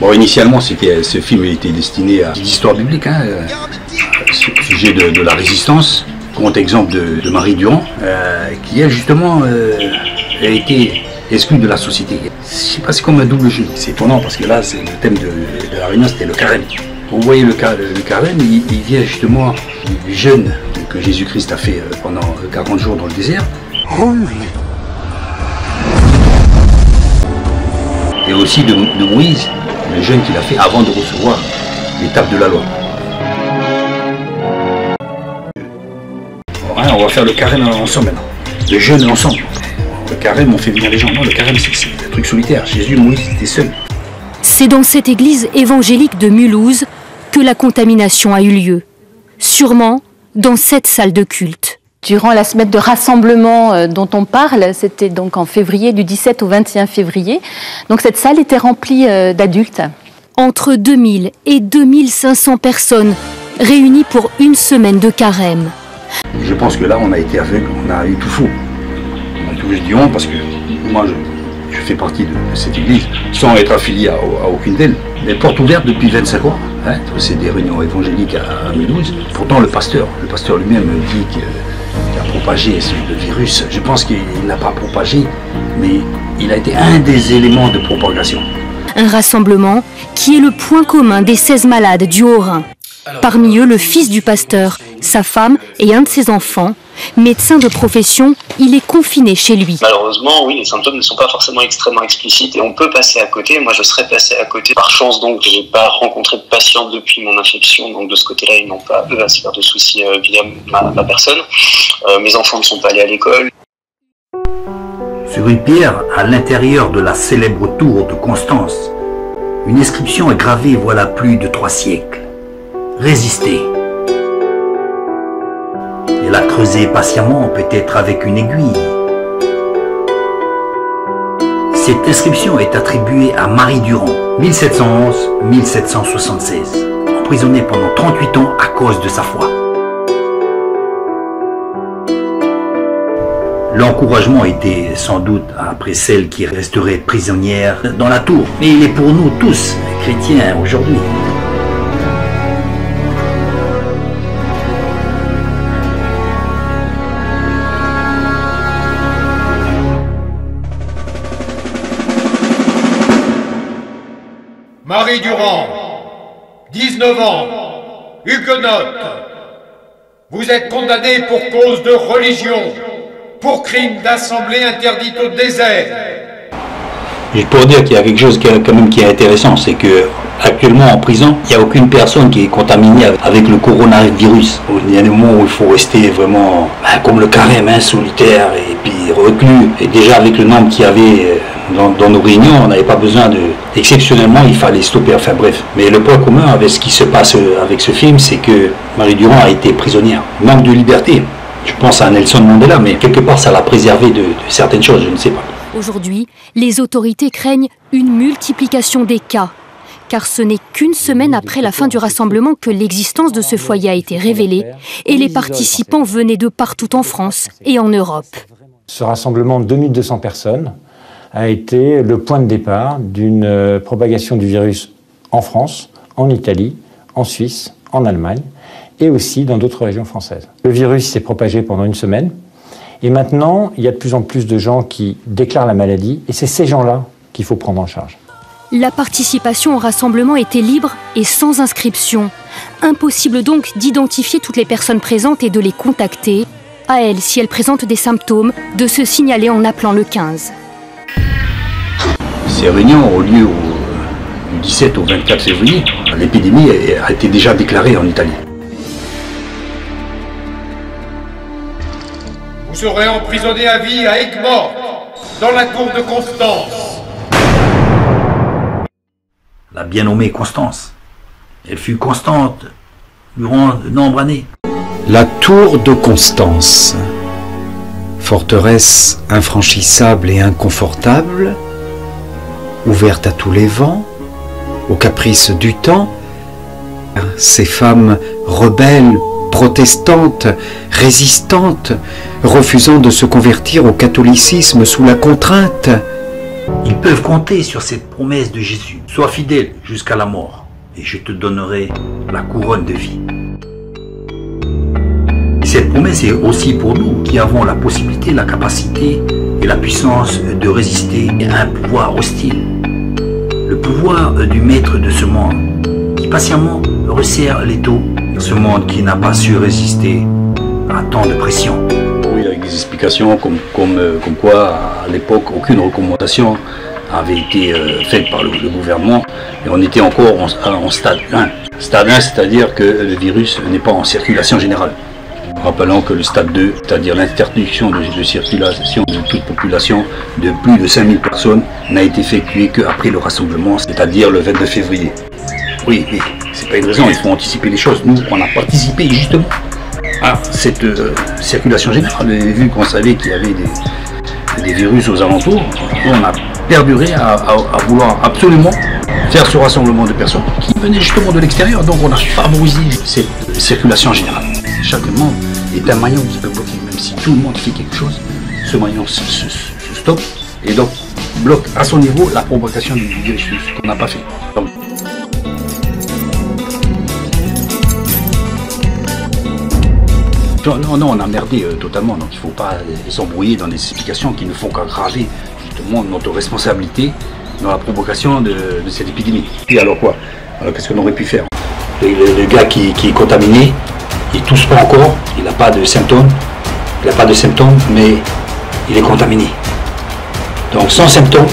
Bon, initialement, ce film était destiné à l'histoire biblique, hein, au sujet de la résistance, contre-exemple de Marie Durand, qui elle justement a été exclue de la société. Je sais pas, c'est comme un double jeu. C'est étonnant parce que là, le thème de la réunion, c'était le carême. Vous voyez le carême, il vient justement du jeûne que Jésus-Christ a fait pendant 40 jours dans le désert. Et aussi de Moïse, le jeûne qu'il a fait avant de recevoir l'étape de la loi. Ouais, on va faire le carême ensemble maintenant. Le jeûne ensemble. Le carême, on fait venir les gens. Non, le carême, c'est un truc solitaire. Jésus, Moïse, c'était seul. C'est dans cette église évangélique de Mulhouse que la contamination a eu lieu. Sûrement dans cette salle de culte. Durant la semaine de rassemblement dont on parle, c'était donc en février, du 17 au 21 février, donc cette salle était remplie d'adultes. Entre 2000 et 2500 personnes réunies pour une semaine de carême. Je pense que là, on a été aveugle, on a eu tout faux. Je dis on parce que moi, je fais partie de cette église, sans être affilié à aucune d'elles. Mais porte ouverte depuis 25 ans. Hein, c'est des réunions évangéliques à Mulhouse. Pourtant, le pasteur lui-même dit qu'il a propagé le virus. Je pense qu'il n'a pas propagé, mais il a été un des éléments de propagation. Un rassemblement qui est le point commun des 16 malades du Haut-Rhin. Parmi eux, le fils du pasteur, sa femme et un de ses enfants. Médecin de profession, il est confiné chez lui. Malheureusement, oui, les symptômes ne sont pas forcément extrêmement explicites et on peut passer à côté. Moi, je serais passé à côté. Par chance, donc, j'ai pas rencontré de patients depuis mon infection. Donc, de ce côté-là, ils n'ont pas à se faire de soucis via ma personne. Mes enfants ne sont pas allés à l'école. Sur une pierre, à l'intérieur de la célèbre tour de Constance, une inscription est gravée voilà plus de 3 siècles. Résister. Et la creuser patiemment, peut-être avec une aiguille. Cette inscription est attribuée à Marie Durand, 1711-1776, emprisonnée pendant 38 ans à cause de sa foi. L'encouragement était sans doute après celle qui resterait prisonnière dans la tour, mais il est pour nous tous chrétiens aujourd'hui. Marie Durand, 19 ans, huguenote. Vous êtes condamnée pour cause de religion, pour crime d'assemblée interdite au désert. Et pour dire qu'il y a quelque chose qui est intéressant, c'est que actuellement en prison, il n'y a aucune personne qui est contaminée avec le coronavirus. Il y a des moments où il faut rester vraiment comme le carême, solitaire et puis reclus. Et déjà avec le nombre qu'il y avait dans nos réunions, on n'avait pas besoin exceptionnellement, il fallait stopper. Enfin bref. Mais le point commun avec ce qui se passe avec ce film, c'est que Marie Durand a été prisonnière. Manque de liberté. Je pense à Nelson Mandela, mais quelque part ça l'a préservé de certaines choses, je ne sais pas. Aujourd'hui, les autorités craignent une multiplication des cas. Car ce n'est qu'une semaine après la fin du rassemblement que l'existence de ce foyer a été révélée et les participants venaient de partout en France et en Europe. Ce rassemblement de 2200 personnes a été le point de départ d'une propagation du virus en France, en Italie, en Suisse, en Allemagne et aussi dans d'autres régions françaises. Le virus s'est propagé pendant une semaine et maintenant il y a de plus en plus de gens qui déclarent la maladie et c'est ces gens-là qu'il faut prendre en charge. La participation au rassemblement était libre et sans inscription. Impossible donc d'identifier toutes les personnes présentes et de les contacter. À elles, si elles présentent des symptômes, de se signaler en appelant le 15. Ces réunions ont lieu du 17 au 24 février. L'épidémie a été déjà déclarée en Italie. Vous serez emprisonné à vie à Aigues-Mortes, dans la tour de Constance. La bien nommée Constance. Elle fut constante durant de nombreuses années. La tour de Constance, forteresse infranchissable et inconfortable, ouverte à tous les vents, aux caprices du temps, ces femmes rebelles, protestantes, résistantes, refusant de se convertir au catholicisme sous la contrainte. Il peuvent compter sur cette promesse de Jésus. Sois fidèle jusqu'à la mort et je te donnerai la couronne de vie. Cette promesse est aussi pour nous qui avons la possibilité, la capacité et la puissance de résister à un pouvoir hostile. Le pouvoir du maître de ce monde qui patiemment resserre l'étau. Ce monde qui n'a pas su résister à tant de pression. Oui, avec des explications comme quoi à l'époque aucune recommandation avait été faite par le gouvernement et on était encore en stade 1. Stade 1, c'est-à-dire que le virus n'est pas en circulation générale. Rappelons que le stade 2, c'est-à-dire l'interdiction de circulation de toute population de plus de 5000 personnes, n'a été effectuée qu'après le rassemblement, c'est-à-dire le 22 février. Oui, mais c'est pas une raison, il faut anticiper les choses. Nous, on a participé justement à cette circulation générale. Vu qu'on savait qu'il y avait des virus aux alentours, on a perduré à vouloir absolument faire ce rassemblement de personnes qui venaient justement de l'extérieur. Donc on a favorisé cette circulation générale. Chaque membre est un maillon qui peut bloquer. Même si tout le monde fait quelque chose, ce maillon se stoppe et donc bloque à son niveau la propagation du virus, ce qu'on n'a pas fait. Donc, non, on a merdé totalement, donc il ne faut pas s'embrouiller dans des explications qui ne font qu'aggraver justement notre responsabilité dans la provocation de cette épidémie. Et alors quoi? Alors qu'est-ce qu'on aurait pu faire? Le gars qui est contaminé, il ne tousse pas encore, il n'a pas de symptômes, mais il est contaminé. Donc sans symptômes,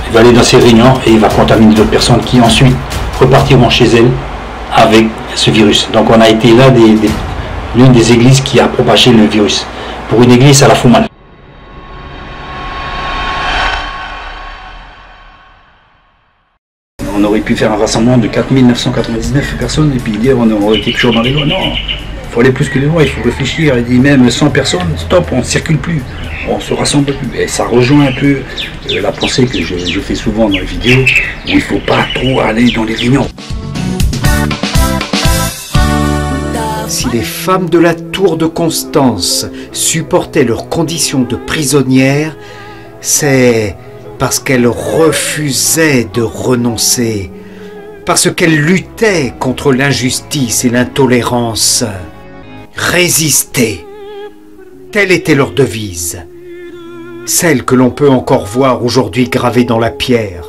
il va aller dans ses réunions et il va contaminer d'autres personnes qui ensuite repartiront chez elles avec ce virus. Donc on a été là l'une des églises qui a propagé le virus. Pour une église, ça la fout mal. On aurait pu faire un rassemblement de 4999 personnes et puis dire on aurait été toujours dans les lois. Non, il faut aller plus que les lois, il faut réfléchir. Il dit même 100 personnes, stop, on ne circule plus, on ne se rassemble plus. Et ça rejoint un peu la pensée que je fais souvent dans les vidéos, où il ne faut pas trop aller dans les réunions. Si les femmes de la tour de Constance supportaient leurs conditions de prisonnières, c'est parce qu'elles refusaient de renoncer, parce qu'elles luttaient contre l'injustice et l'intolérance. Résister, telle était leur devise, celle que l'on peut encore voir aujourd'hui gravée dans la pierre.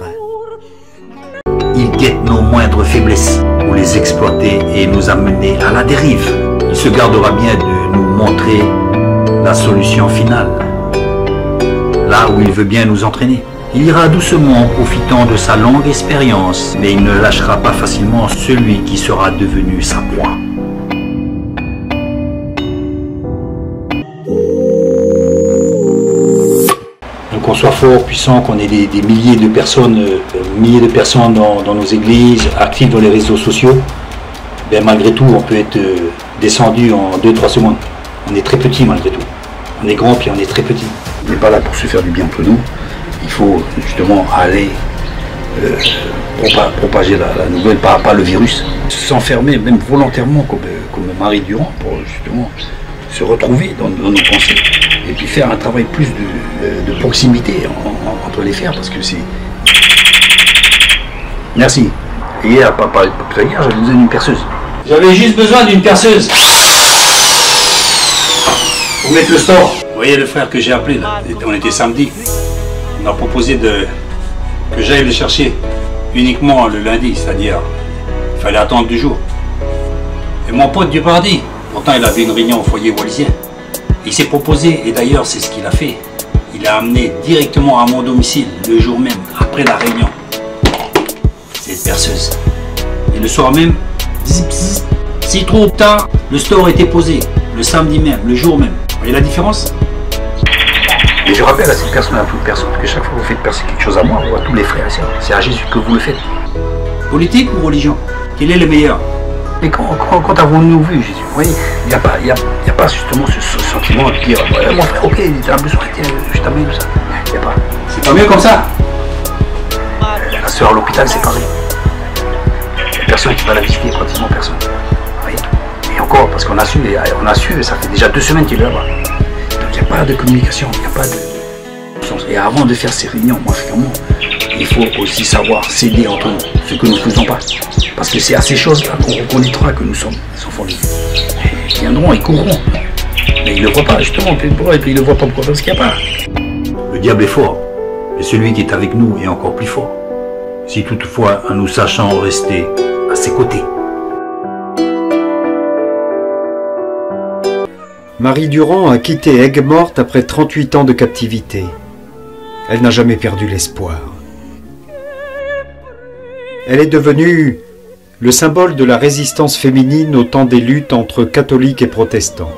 Il guette nos moindres faiblesses pour les exploiter et nous amener à la dérive. Il se gardera bien de nous montrer la solution finale, là où il veut bien nous entraîner. Il ira doucement en profitant de sa longue expérience, mais il ne lâchera pas facilement celui qui sera devenu sa proie. Qu'on soit fort, puissant, qu'on ait des milliers de personnes dans nos églises, actives dans les réseaux sociaux, ben malgré tout, on peut être descendu en 2-3 secondes. On est très petit malgré tout. On est grand puis on est très petit. On n'est pas là pour se faire du bien entre nous. Il faut justement aller propager la nouvelle, pas le virus. S'enfermer, même volontairement, comme Marie Durand, pour justement se retrouver dans nos pensées. Et puis faire un travail plus de proximité entre les frères, parce que c'est... Merci. Hier, hier, j'avais besoin d'une perceuse. J'avais juste besoin d'une perceuse. Pour mettre le store. Vous voyez le frère que j'ai appelé là, on était samedi. On a proposé que j'aille le chercher uniquement le lundi, c'est-à-dire il fallait attendre 2 jours. Et mon pote du paradis, pourtant il avait une réunion au foyer wallisien. Il s'est proposé, et d'ailleurs c'est ce qu'il a fait, il a amené directement à mon domicile, le jour même, après la réunion, cette perceuse. Et le soir même, si trop tard, le store était posé, le samedi même, le jour même. Vous voyez la différence? Et je rappelle à cette personne, à toute personne, que chaque fois que vous faites percer quelque chose à moi, ou à tous les frères et sœurs, c'est à Jésus que vous le faites. Politique ou religion? Quel est le meilleur? Mais quand avons-nous vu Jésus? Vous voyez, il n'y a pas justement ce sentiment de dire mon frère, ok, il a besoin, je t'amène tout ça. Il n'y a pas. C'est pas mieux comme ça. La soeur à l'hôpital, c'est pareil. Il n'y a personne qui va la visiter, pratiquement personne. Vous voyez. Et encore, parce qu'on a su, ça fait déjà 2 semaines qu'il est là-bas. Donc il n'y a pas de communication, il n'y a pas de sens. Et avant de faire ces réunions, moi, fréquemment, il faut aussi savoir s'aider entre nous, ce que nous ne faisons pas. Parce que c'est à ces choses-là qu'on reconnaîtra que nous sommes des enfants de Dieu. Ils viendront, ils courront. Mais ils ne le voient pas, justement. Et puis ils ne le voient pas pourquoi, parce qu'il n'y a pas. Le diable est fort. Et celui qui est avec nous est encore plus fort. Si toutefois nous sachons rester à ses côtés. Marie Durand a quitté Aigues-Mortes après 38 ans de captivité. Elle n'a jamais perdu l'espoir. Elle est devenue le symbole de la résistance féminine au temps des luttes entre catholiques et protestants.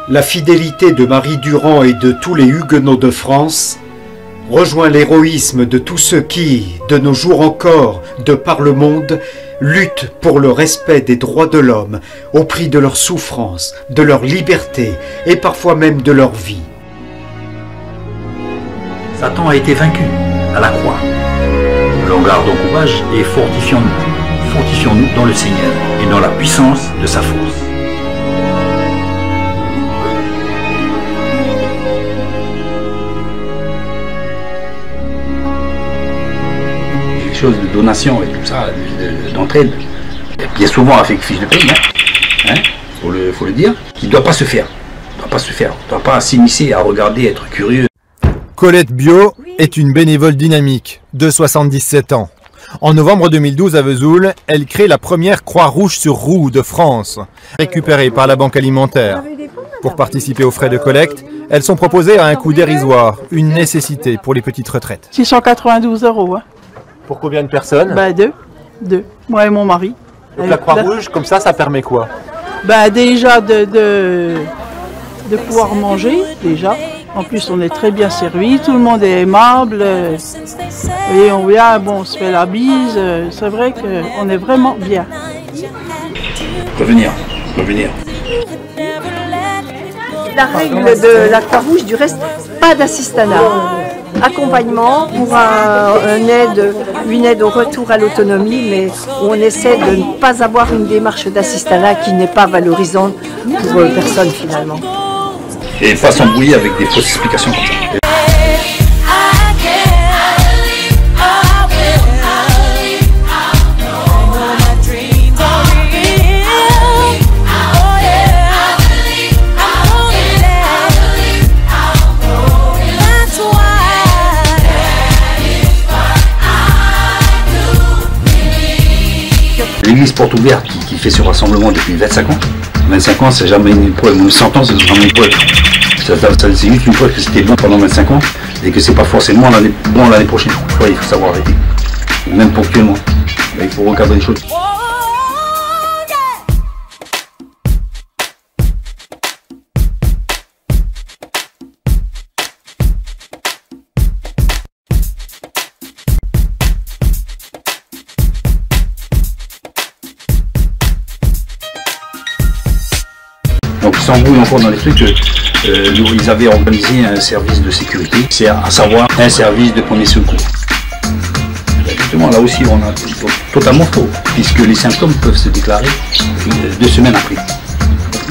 La fidélité de Marie Durand et de tous les Huguenots de France rejoint l'héroïsme de tous ceux qui, de nos jours encore, de par le monde, luttent pour le respect des droits de l'homme, au prix de leur souffrance, de leur liberté et parfois même de leur vie. Satan a été vaincu à la croix. Alors gardons courage et fortifions-nous. Fortifions-nous dans le Seigneur et dans la puissance de sa force. Les choses de donation et tout ça, d'entraide, bien souvent avec fiche de paye, faut le dire, qui ne doit pas se faire. Ne doit pas s'immiscer à regarder, être curieux. Colette Bio est une bénévole dynamique de 77 ans. En novembre 2012 à Vesoul, elle crée la première Croix-Rouge sur roue de France, récupérée par la Banque Alimentaire. Pour participer aux frais de collecte, elles sont proposées à un coût dérisoire, une nécessité pour les petites retraites. 692 €. Hein. Pour combien de personnes? Deux. Moi et mon mari. Donc la Croix-Rouge, comme ça permet quoi? Déjà de pouvoir manger, déjà. En plus, on est très bien servi, tout le monde est aimable. Et on vient, on se fait la bise. C'est vrai qu'on est vraiment bien. Revenir. La règle de la Croix-Rouge, du reste, pas d'assistanat. Accompagnement pour une aide au retour à l'autonomie, mais on essaie de ne pas avoir une démarche d'assistanat qui n'est pas valorisante pour personne finalement. Et pas s'embrouiller avec des fausses explications comme ça. L'église porte ouverte qui fait ce rassemblement depuis 25 ans. 25 ans, c'est jamais une preuve, même 100 ans, c'est jamais une preuve. C'est juste une preuve que c'était bon pendant 25 ans et que c'est pas forcément bon l'année prochaine. Ouais, il faut savoir arrêter, même ponctuellement. Il faut recadrer les choses. Donc ils s'embrouillent encore dans les trucs. Ils avaient organisé un service de sécurité, c'est à savoir un service de premier secours. Justement, là aussi, on a totalement faux, puisque les symptômes peuvent se déclarer 2 semaines après.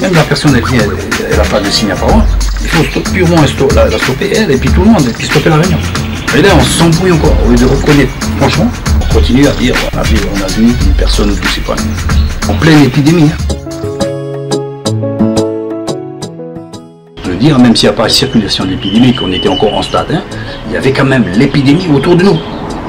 Même la personne, elle n'a pas de signe apparent. Il faut purement la stopper, elle, et puis tout le monde, et puis stopper la réunion. Et là, on s'embrouille encore. Au lieu de reconnaître, franchement, on continue à dire on a vu une personne ne toussait pas. En pleine épidémie. Dire, même s'il n'y a pas de circulation d'épidémie, qu'on était encore en stade 1, il y avait quand même l'épidémie autour de nous.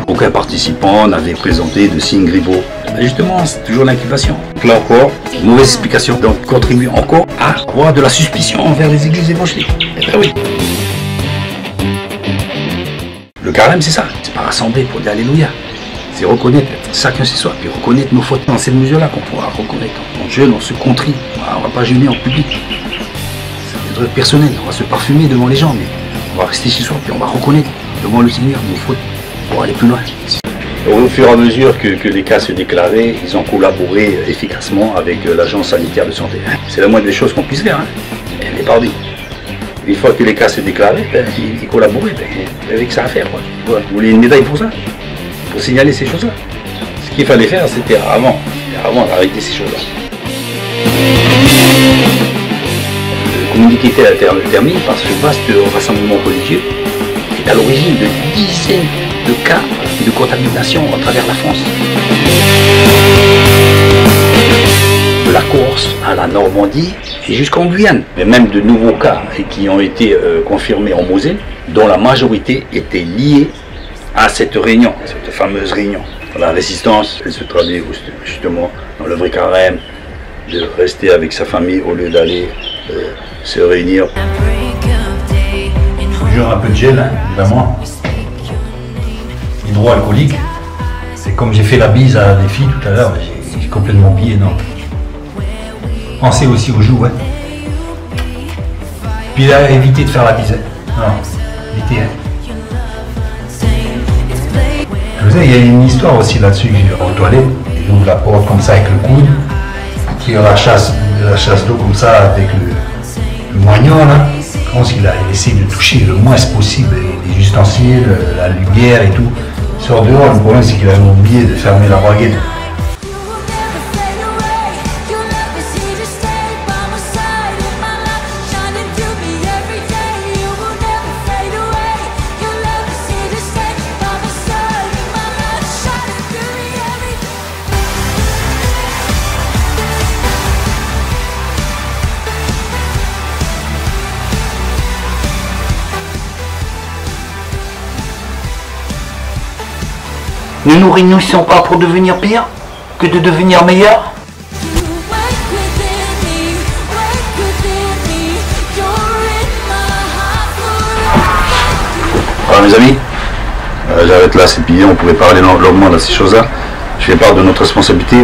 Aucun participant n'avait présenté de signes grippaux. Justement, c'est toujours l'incubation. Là encore, une mauvaise explication. Donc, contribue encore à avoir de la suspicion envers les églises évangéliques. Eh bien oui. Le carême, c'est ça. C'est pas rassembler pour dire Alléluia. C'est reconnaître, chacun chez soi, puis reconnaître nos fautes. Dans cette mesure-là qu'on pourra reconnaître. On jeûne, on se contrit. On ne va pas jeûner en public. Personnel, on va se parfumer devant les gens, mais on va rester chez soi, puis on va reconnaître devant le Seigneur nos fautes pour aller plus loin. Au fur et à mesure que les cas se déclaraient, ils ont collaboré efficacement avec l'agence sanitaire de santé. C'est la moindre des choses qu'on puisse faire. Elle est pardonnée. Une fois que les cas se déclaraient, ils collaboraient. Il n'y avait que ça à faire. Vous voulez une médaille pour ça? Pour signaler ces choses-là. Ce qu'il fallait faire, c'était avant d'arrêter ces choses-là. Le communiqué était terminé par ce vaste rassemblement religieux qui est à l'origine de dizaines de cas de contamination à travers la France. De la Corse à la Normandie et jusqu'en Guyane. Mais même de nouveaux cas qui ont été confirmés en Moselle, dont la majorité était liée à cette réunion, cette fameuse réunion. La résistance, elle se traduit justement dans le vrai carême, de rester avec sa famille au lieu d'aller se réunir. Toujours un peu de gel, hein, évidemment. Hydroalcoolique. C'est comme j'ai fait la bise à des filles tout à l'heure, j'ai complètement oublié, non. Pensez aussi aux joues, ouais. Puis là, évitez de faire la bise. Non, évitez. Hein. Vous savez, il y a une histoire aussi là-dessus, aux toilettes. Il ouvre la porte comme ça avec le coude, qui a la chasse d'eau comme ça avec le moignon là. Je pense qu'il a essayé de toucher le moins possible les ustensiles, la lumière et tout. Il sort dehors, le problème c'est qu'il avait oublié de fermer la baguette. Ne nous réunissons pas pour devenir pire que de devenir meilleur. Alors mes amis, j'arrête là, c'est pillé, on pourrait parler longuement de ces choses-là. Je fais part de notre responsabilité.